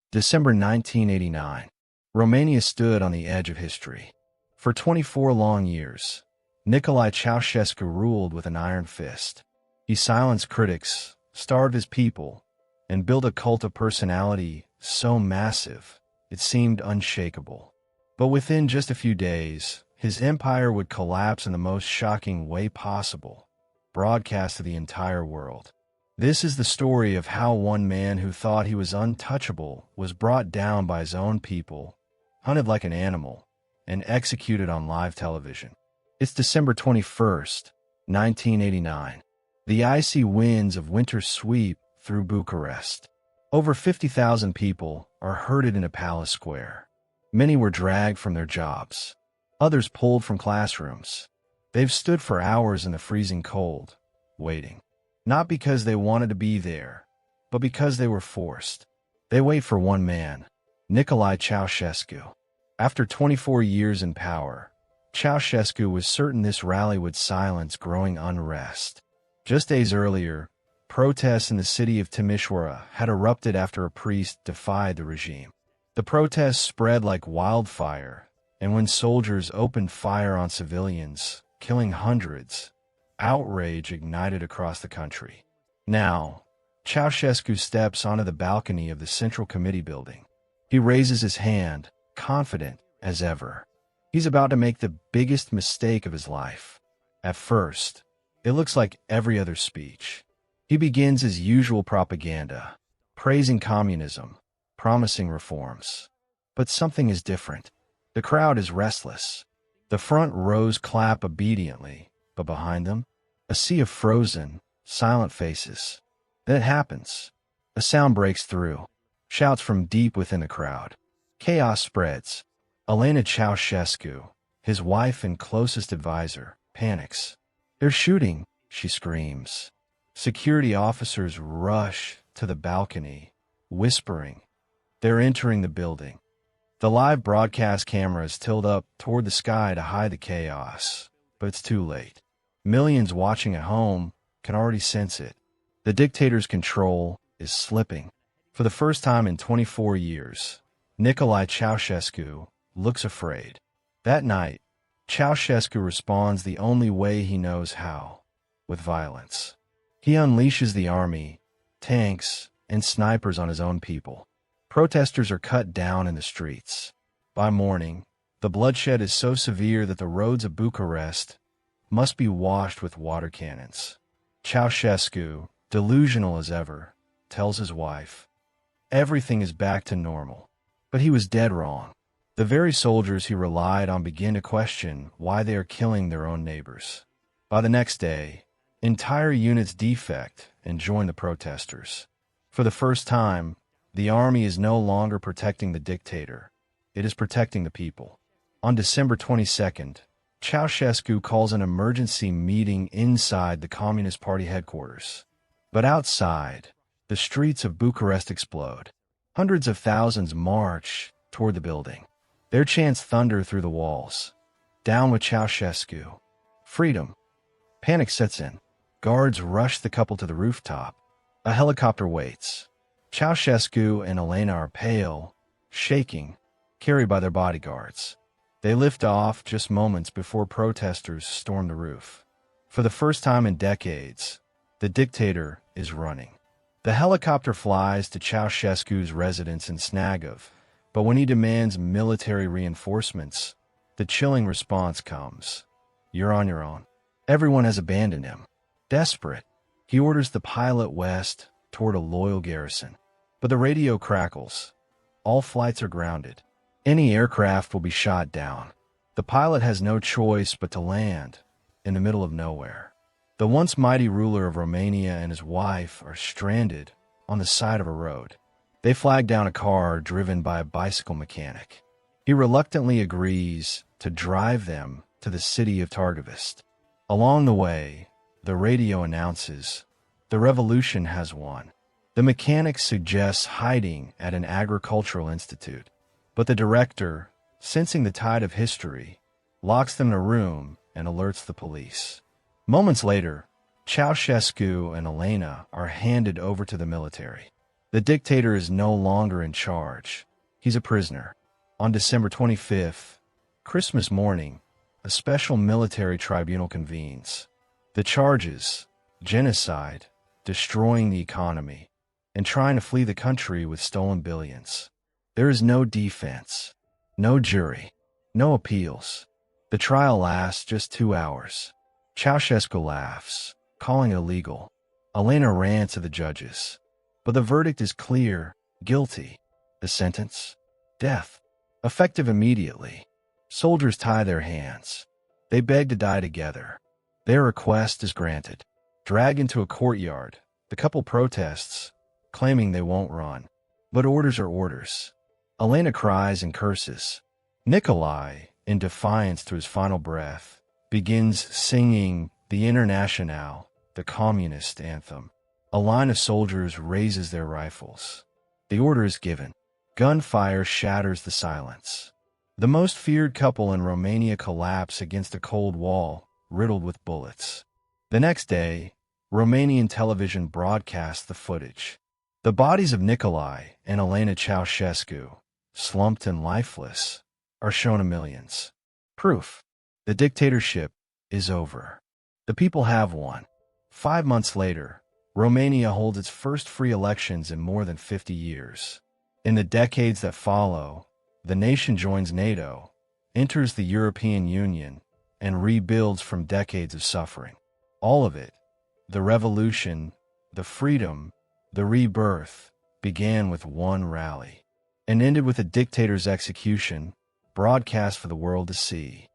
December 1989. Romania stood on the edge of history. For 24 long years, Nicolae Ceaușescu ruled with an iron fist. He silenced critics, starved his people, and built a cult of personality so massive it seemed unshakable. But within just a few days, his empire would collapse in the most shocking way possible, broadcast to the entire world. This is the story of how one man who thought he was untouchable was brought down by his own people, hunted like an animal, and executed on live television. It's December 21st, 1989. The icy winds of winter sweep through Bucharest. Over 50,000 people are herded in a palace square. Many were dragged from their jobs. Others pulled from classrooms. They've stood for hours in the freezing cold, waiting. Not because they wanted to be there, but because they were forced. They wait for one man, Nicolae Ceaușescu. After 24 years in power, Ceaușescu was certain this rally would silence growing unrest. Just days earlier, protests in the city of Timișoara had erupted after a priest defied the regime. The protests spread like wildfire, and when soldiers opened fire on civilians, killing hundreds, outrage ignited across the country. Now, Ceaușescu steps onto the balcony of the Central Committee building. He raises his hand, confident as ever. He's about to make the biggest mistake of his life. At first, it looks like every other speech. He begins his usual propaganda, praising communism, promising reforms. But something is different. The crowd is restless. The front rows clap obediently, but behind them, a sea of frozen, silent faces. Then it happens. A sound breaks through. Shouts from deep within the crowd. Chaos spreads. Elena Ceaușescu, his wife and closest advisor, panics. "They're shooting," she screams. Security officers rush to the balcony, whispering. They're entering the building. The live broadcast cameras tilt up toward the sky to hide the chaos, but it's too late. Millions watching at home can already sense it. The dictator's control is slipping. For the first time in 24 years, Nicolae Ceaușescu looks afraid. That night, Ceaușescu responds the only way he knows how, with violence. He unleashes the army, tanks, and snipers on his own people. Protesters are cut down in the streets. By morning, the bloodshed is so severe that the roads of Bucharest must be washed with water cannons. Ceaușescu, delusional as ever, tells his wife, everything is back to normal. But he was dead wrong. The very soldiers he relied on begin to question why they are killing their own neighbors. By the next day, entire units defect and join the protesters. For the first time, the army is no longer protecting the dictator. It is protecting the people. On December 22nd, Ceaușescu calls an emergency meeting inside the Communist Party headquarters. But outside, the streets of Bucharest explode. Hundreds of thousands march toward the building. Their chants thunder through the walls. Down with Ceaușescu. Freedom. Panic sets in. Guards rush the couple to the rooftop. A helicopter waits. Ceaușescu and Elena are pale, shaking, carried by their bodyguards. They lift off just moments before protesters storm the roof. For the first time in decades, the dictator is running. The helicopter flies to Ceaușescu's residence in Snagov, but when he demands military reinforcements, the chilling response comes. You're on your own. Everyone has abandoned him. Desperate, he orders the pilot west toward a loyal garrison. But the radio crackles. All flights are grounded. Any aircraft will be shot down. The pilot has no choice but to land in the middle of nowhere. The once mighty ruler of Romania and his wife are stranded on the side of a road. They flag down a car driven by a bicycle mechanic. He reluctantly agrees to drive them to the city of Targovist. Along the way, the radio announces, the revolution has won. The mechanic suggests hiding at an agricultural institute. But the director, sensing the tide of history, locks them in a room and alerts the police. Moments later, Ceaușescu and Elena are handed over to the military. The The dictator is no longer in charge. He's a prisoner. On December 25th, Christmas morning, a special military tribunal convenes. The charges: genocide, destroying the economy, and trying to flee the country with stolen billions. There is no defense, no jury, no appeals. The trial lasts just 2 hours. Ceaușescu laughs, calling it illegal. Elena ran to the judges. But the verdict is clear: guilty. The sentence? Death. Effective immediately. Soldiers tie their hands. They beg to die together. Their request is granted. Dragged into a courtyard, the couple protests, claiming they won't run. But orders are orders. Elena cries and curses. Nicolae, in defiance to his final breath, begins singing the Internationale, the communist anthem. A line of soldiers raises their rifles. The order is given. Gunfire shatters the silence. The most feared couple in Romania collapse against a cold wall, riddled with bullets. The next day, Romanian television broadcasts the footage. The bodies of Nicolae and Elena Ceaușescu, slumped and lifeless, are shown to millions. Proof: the dictatorship is over. The people have won. 5 months later, Romania holds its first free elections in more than 50 years. In the decades that follow, the nation joins NATO, enters the European Union, and rebuilds from decades of suffering. All of it, the revolution, the freedom, the rebirth, began with one rally and ended with a dictator's execution, broadcast for the world to see.